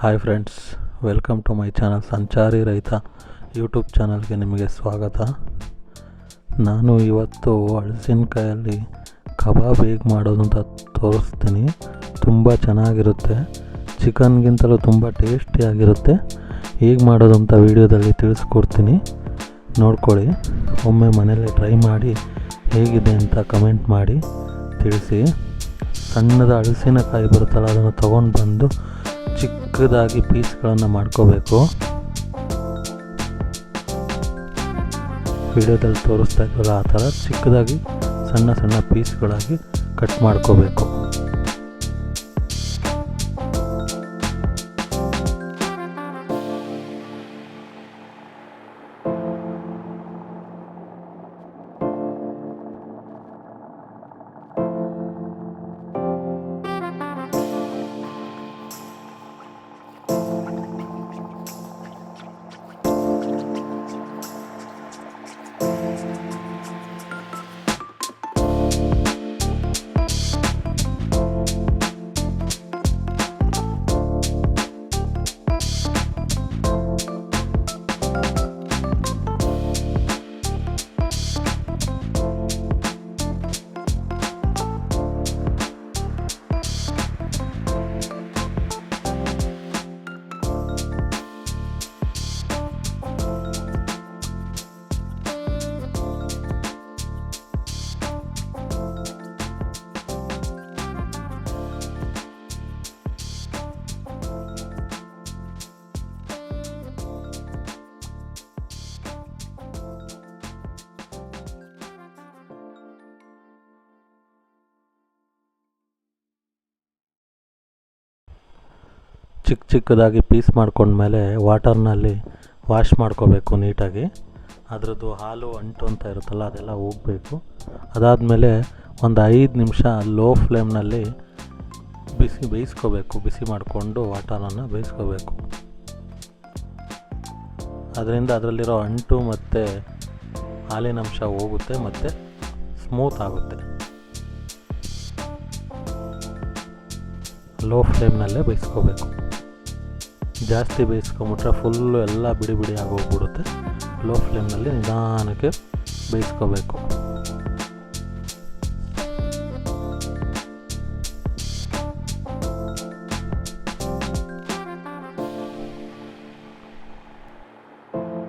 Hi friends, welcome to my channel Sanchari Raita YouTube ಚಾನಲ್ಗೆ ನಿಮಗೆ ಸ್ವಾಗತ. ನಾನು ಇವತ್ತು ಹಲಸಿನಕಾಯಲ್ಲಿ ಕಬಾಬ್ ಹೇಗೆ ಮಾಡೋದು ಅಂತ ತೋರಿಸ್ತೀನಿ. ತುಂಬ ಚೆನ್ನಾಗಿರುತ್ತೆ, ಚಿಕನ್ಗಿಂತಲೂ ತುಂಬ ಟೇಸ್ಟಿಯಾಗಿರುತ್ತೆ. ಹೇಗೆ ಮಾಡೋದು ಅಂತ ವೀಡಿಯೋದಲ್ಲಿ ತಿಳಿಸ್ಕೊಡ್ತೀನಿ, ನೋಡ್ಕೊಳ್ಳಿ. ಒಮ್ಮೆ ಮನೇಲಿ ಟ್ರೈ ಮಾಡಿ ಹೇಗಿದೆ ಅಂತ ಕಮೆಂಟ್ ಮಾಡಿ ತಿಳಿಸಿ. ಸಣ್ಣದ ಹಲಸಿನಕಾಯಿ ಬರುತ್ತಲ್ಲ, ಅದನ್ನು ತೊಗೊಂಡು ಬಂದು ಚಿಕ್ಕದಾಗಿ ಪೀಸ್ಗಳನ್ನು ಮಾಡ್ಕೋಬೇಕು. ವಿಡಿಯೋದಲ್ಲಿ ತೋರಿಸ್ತಾ ಇದ್ವಲ್ಲ ಆ ಥರ ಚಿಕ್ಕದಾಗಿ ಸಣ್ಣ ಸಣ್ಣ ಪೀಸ್ಗಳಾಗಿ ಕಟ್ ಮಾಡ್ಕೋಬೇಕು. ಚಿಕ್ಕದಾಗಿ ಪೀಸ್ ಮಾಡ್ಕೊಂಡ್ಮೇಲೆ ವಾಟರ್ನಲ್ಲಿ ವಾಶ್ ಮಾಡ್ಕೋಬೇಕು ನೀಟಾಗಿ. ಅದರದ್ದು ಹಾಲು ಅಂಟು ಅಂತ ಇರುತ್ತಲ್ಲ ಅದೆಲ್ಲ ಹೋಗಬೇಕು. ಅದಾದಮೇಲೆ ಒಂದು 5 ನಿಮಿಷ ಲೋ ಫ್ಲೇಮ್ನಲ್ಲಿ ಬೇಯಿಸ್ಕೋಬೇಕು. ಬಿಸಿ ಮಾಡಿಕೊಂಡು ವಾಟರನ್ನು ಬೇಯಿಸ್ಕೋಬೇಕು. ಅದರಿಂದ ಅದರಲ್ಲಿರೋ ಅಂಟು ಮತ್ತು ಹಾಲಿನಂಶ ಹೋಗುತ್ತೆ ಮತ್ತು ಸ್ಮೂತ್ ಆಗುತ್ತೆ. ಲೋ ಫ್ಲೇಮ್ನಲ್ಲೇ ಬೇಯಿಸ್ಕೋಬೇಕು. ಜಾಸ್ತಿ ಬೇಯಿಸ್ಕೊಂಬಿಟ್ರೆ ಫುಲ್ಲು ಎಲ್ಲ ಬಿಡಿ ಬಿಡಿ ಆಗೋಗ್ಬಿಡುತ್ತೆ. ಲೋ ಫ್ಲೇಮ್ನಲ್ಲಿ ನಿಧಾನಕ್ಕೆ ಬೇಯಿಸ್ಕೋಬೇಕು.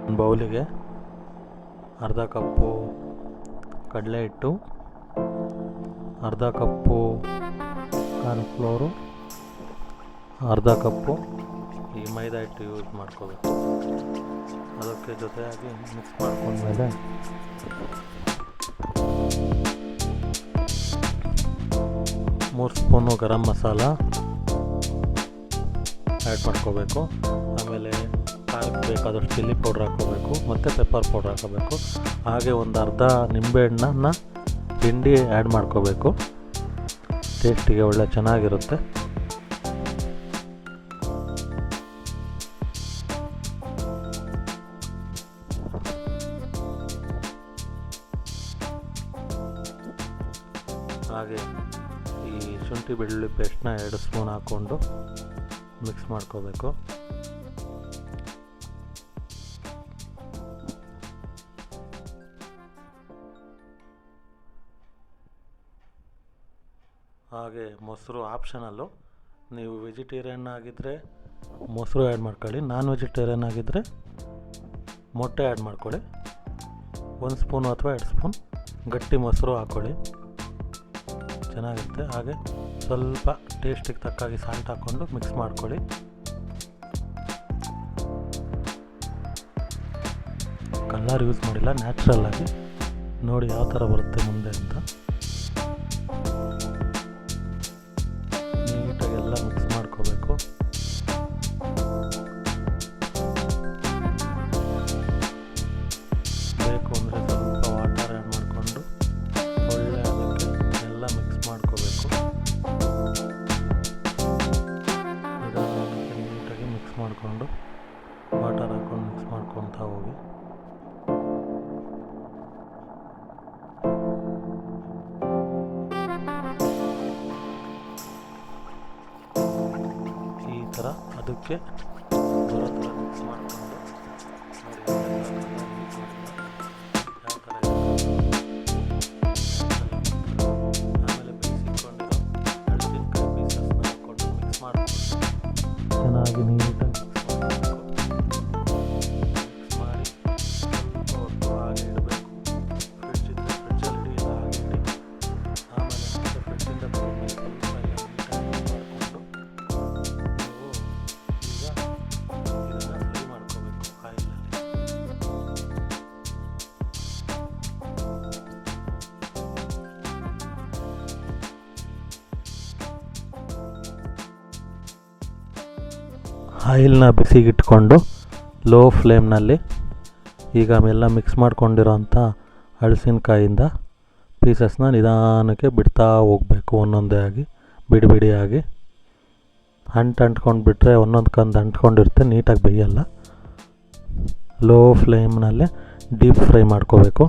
ಒಂದು ಬೌಲಿಗೆ ಅರ್ಧ ಕಪ್ಪು ಕಡಲೆ ಹಿಟ್ಟು, ಅರ್ಧ ಕಪ್ಪು ಕಾರ್ನ್ಫ್ಲೋರು, ಅರ್ಧ ಕಪ್ಪು ಈ ಮೈದಾ ಹಿಟ್ಟು ಯೂಸ್ ಮಾಡ್ಕೋಬೇಕು. ಅದಕ್ಕೆ ಜೊತೆಯಾಗಿ ಮಿಕ್ಸ್ ಮಾಡ್ಕೊಂಡ್ಮೇಲೆ 3 ಸ್ಪೂನು ಗರಂ ಮಸಾಲ ಆ್ಯಡ್ ಮಾಡ್ಕೋಬೇಕು. ಆಮೇಲೆ ಖಾರಕ್ಕೆ ಬೇಕಾದಷ್ಟು ಚಿಲ್ಲಿ ಪೌಡ್ರ್ ಹಾಕ್ಕೋಬೇಕು ಮತ್ತು ಪೆಪ್ಪರ್ ಪೌಡ್ರ್ ಹಾಕೋಬೇಕು. ಹಾಗೆ ಒಂದು ಅರ್ಧ ನಿಂಬೆಹಣ್ಣನ್ನು ಹಿಂಡಿ ಆ್ಯಡ್ ಮಾಡ್ಕೋಬೇಕು. ಟೇಸ್ಟಿಗೆ ಒಳ್ಳೆ ಚೆನ್ನಾಗಿರುತ್ತೆ. ಹಾಗೆ ಈ ಶುಂಠಿ ಬೆಳ್ಳುಳ್ಳಿ ಪೇಸ್ಟ್ನ 2 ಸ್ಪೂನ್ ಹಾಕ್ಕೊಂಡು ಮಿಕ್ಸ್ ಮಾಡ್ಕೋಬೇಕು. ಹಾಗೆ ಮೊಸರು ಆಪ್ಷನಲ್ಲು. ನೀವು ವೆಜಿಟೇರಿಯನ್ ಆಗಿದ್ದರೆ ಮೊಸರು ಆ್ಯಡ್ ಮಾಡ್ಕೊಳ್ಳಿ, ನಾನ್ ವೆಜಿಟೇರಿಯನ್ ಆಗಿದ್ದರೆ ಮೊಟ್ಟೆ ಆ್ಯಡ್ ಮಾಡ್ಕೊಳ್ಳಿ. 1 ಸ್ಪೂನು ಅಥವಾ 2 ಸ್ಪೂನ್ ಗಟ್ಟಿ ಮೊಸರು ಹಾಕ್ಕೊಳ್ಳಿ, ಚೆನ್ನಾಗಿರುತ್ತೆ. ಹಾಗೆ ಸ್ವಲ್ಪ ಟೇಸ್ಟಿಗೆ ತಕ್ಕಾಗಿ ಸಾಲ್ಟ್ ಹಾಕ್ಕೊಂಡು ಮಿಕ್ಸ್ ಮಾಡ್ಕೊಳ್ಳಿ. ಕಲರ್ ಯೂಸ್ ಮಾಡಿಲ್ಲ, ನ್ಯಾಚುರಲ್ಲಾಗಿ ನೋಡಿ ಯಾವ ಥರ ಬರುತ್ತೆ ಮುಂದೆ ಅಂತ. ನೀಟಾಗಿ ಎಲ್ಲ ಮಿಕ್ಸ್ ಮಾಡ್ಕೋಬೇಕು. ಬೇಕು ಅಂದರೆ ಸ್ವಲ್ಪ ವಾಟರ್ ಆ್ಯಡ್ ಮಾಡಿಕೊಂಡು ಒಳ್ಳೆ ಅದಕ್ಕೆ ಎಲ್ಲ ಮಿಕ್ಸ್ ಮಾಡ್ಕೋಬೇಕು. ನೀಟಾಗಿ ಮಿಕ್ಸ್ ಮಾಡಿಕೊಂಡು ವಾಟರ್ ಹಾಕ್ಕೊಂಡು ಮಿಕ್ಸ್ ಮಾಡ್ಕೊತಾ ಹೋಗಿ. ಅದಕ್ಕೆ ದೂರ ದೂರ ಮಿಕ್ಸ್ ಮಾಡಿಕೊಂಡು ಆಮೇಲೆ ಬೇಯಿಸಿಕೊಂಡಿರೋ ಮೆಣಸಿನ್ಕಾಯಿ ಪೀಸಸ್ನ ಹಾಕ್ಕೊಂಡು ಮಿಕ್ಸ್ ಮಾಡಿಕೊಂಡು ಚೆನ್ನಾಗಿ ನೀಟಾಗಿ ಮಿಕ್ಸ್ ಮಾಡಿ ಸ್ವಲ್ಪ ಹೊತ್ತು ಹಾಗೆ ಇಡಬೇಕು. ಫ್ರಿಡ್ಜ್ ಇದ್ದರೆ ಫ್ರಿಡ್ಜಲ್ಲಿ ಇಡಿ, ಇಲ್ಲ ಹಾಗೆ ಇಡಿ. ಆಮೇಲೆ ಮತ್ತೆ ಫ್ರಿಡ್ಜಿಂದ ಬರೋದ್ಮೇಲೆ ಸ್ವಲ್ಪ ಎಲ್ಲ ನೀಟಾಗಿ ಮಾಡಿಕೊಂಡು ನೀವು ಈಗ ಇದನ್ನು ಫ್ರೈ ಮಾಡ್ಕೋಬೇಕು ಆಯಿಲಲ್ಲಿ. ಆಯಿಲ್ನ ಬಿಸಿಗಿಟ್ಕೊಂಡು ಲೋ ಫ್ಲೇಮ್ನಲ್ಲಿ ಈಗ ಅವೆಲ್ಲ ಮಿಕ್ಸ್ ಮಾಡ್ಕೊಂಡಿರೋಂಥ ಹಳಸಿನಕಾಯಿಂದ ಪೀಸಸ್ನ ನಿಧಾನಕ್ಕೆ ಬಿಡ್ತಾ ಹೋಗಬೇಕು, ಒಂದೊಂದೇ ಆಗಿ ಬಿಡಿಯಾಗಿ. ಅಂಟ್ಕೊಂಡು ಬಿಟ್ಟರೆ ಒಂದೊಂದು ಅಂಟ್ಕೊಂಡಿರುತ್ತೆ, ನೀಟಾಗಿ ಬೇಯಲ್ಲ. ಲೋ ಫ್ಲೇಮ್ನಲ್ಲೇ ಡೀಪ್ ಫ್ರೈ ಮಾಡ್ಕೋಬೇಕು.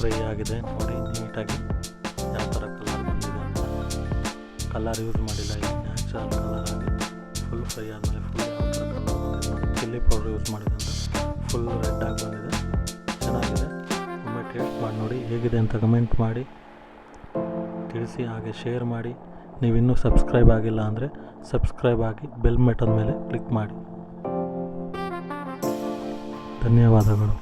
ಫ್ರೈ ಆಗಿದೆ ನೋಡಿ, ನೀಟಾಗಿ ಯಾವ ಥರ ಕಲರ್ ಬಂದಿದೆ ಅಂತ. ಕಲರ್ ಯೂಸ್ ಮಾಡಿಲ್ಲ, ಇಲ್ಲಿ ನ್ಯಾಚುರಲ್ ಕಲರ್ ಆಗಿ ಫುಲ್ ಫ್ರೈ ಆದಮೇಲೆ ಫುಲ್ ಯಾವ ಥರ ಕಲರ್ ಬಂದಿದೆ ನೋಡಿ. ಚಿಲ್ಲಿ ಪೌಡ್ರ್ ಯೂಸ್ ಮಾಡಿದ್ರಿಂದ ಫುಲ್ ರೆಡ್ ಆಗಿ ಬಂದಿದೆ, ಚೆನ್ನಾಗಿದೆ. ಒಮ್ಮೆ ಟೇಸ್ಟ್ ಮಾಡಿ ನೋಡಿ, ಹೇಗಿದೆ ಅಂತ ಕಮೆಂಟ್ ಮಾಡಿ ತಿಳಿಸಿ. ಹಾಗೆ ಶೇರ್ ಮಾಡಿ. ನೀವಿನ್ನೂ ಸಬ್ಸ್ಕ್ರೈಬ್ ಆಗಿಲ್ಲ ಅಂದರೆ ಸಬ್ಸ್ಕ್ರೈಬ್ ಆಗಿ ಬೆಲ್ ಬಟನ್ ಮೇಲೆ ಕ್ಲಿಕ್ ಮಾಡಿ. ಧನ್ಯವಾದಗಳು.